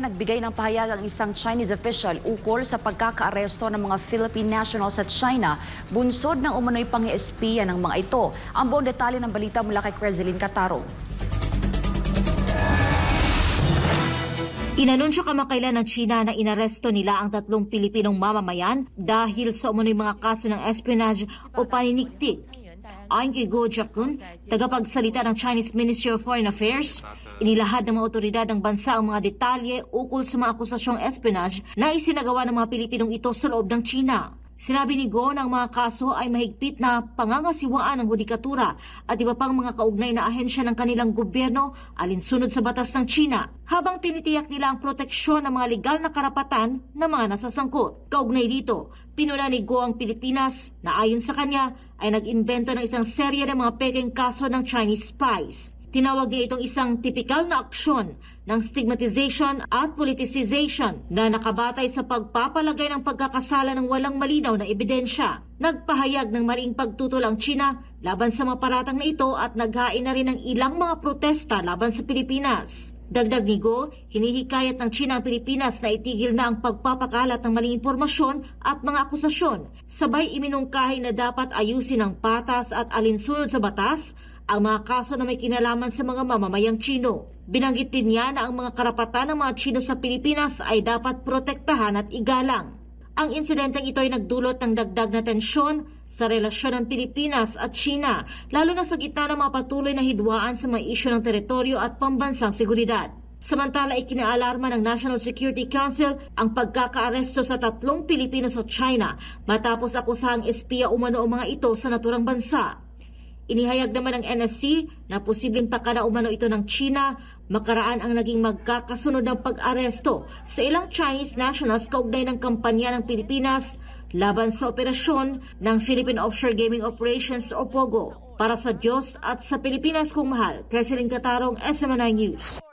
Nagbigay ng pahayag ang isang Chinese official ukol sa pagkakaaresto ng mga Philippine nationals sa China, bunsod ng umano'y pang-espiya ng mga ito. Ang buong detalye ng balita mula kay Crezeline Catarong. Inanunsyo kamakailan ng China na inaresto nila ang 3 Pilipinong mamamayan dahil sa umano'y mga kaso ng espionage o paniniktik. Ayon kay Guo Jiakun, tagapagsalita ng Chinese Ministry of Foreign Affairs, inilahad ng mga otoridad ng bansa ang mga detalye ukol sa mga akusasyong espionage na isinagawa ng mga Pilipinong ito sa loob ng China. Sinabi ni Guo na ang mga kaso ay mahigpit na pangangasiwaan ng hudikatura at iba pang mga kaugnay na ahensya ng kanilang gobyerno alinsunod sa batas ng China, habang tinitiyak nila ang proteksyon ng mga legal na karapatan ng mga nasasangkot. Kaugnay dito, pinuna ni Guo ang Pilipinas na ayon sa kanya ay nag-imbento ng isang serye ng mga pekeng kaso ng Chinese spies. Tinawag niya itong isang tipikal na aksyon ng stigmatization at politicization na nakabatay sa pagpapalagay ng pagkakasala ng walang malinaw na ebidensya. Nagpahayag ng mariing pagtutol ang China laban sa mga paratang na ito at naghain na rin ng ilang mga protesta laban sa Pilipinas. Dagdag ni Guo, hinihikayat ng China ang Pilipinas na itigil na ang pagpapakalat ng maling impormasyon at mga akusasyon. Sabay iminungkahi na dapat ayusin ang patas at alinsunod sa batas ang mga kaso na may kinalaman sa mga mamamayang Chino. Binanggit din niya na ang mga karapatan ng mga Chino sa Pilipinas ay dapat protektahan at igalang. Ang insidenteng ito ay nagdulot ng dagdag na tensyon sa relasyon ng Pilipinas at China, lalo na sa gitna ng mga patuloy na hidwaan sa mga isyu ng teritoryo at pambansang seguridad. Samantala, ikinaalarma ng National Security Council ang pagkakaaresto sa 3 Pilipino sa China matapos akusahang espiya umano ang mga ito sa naturang bansa. Inihayag naman ng NSC na posibleng pakana umano ito ng China makaraan ang naging magkakasunod ng pag-aresto sa ilang Chinese nationals kaugnay ng kampanya ng Pilipinas laban sa operasyon ng Philippine Offshore Gaming Operations o POGO. Para sa Diyos at sa Pilipinas kong mahal, Crezeline Catarong, SMNI News.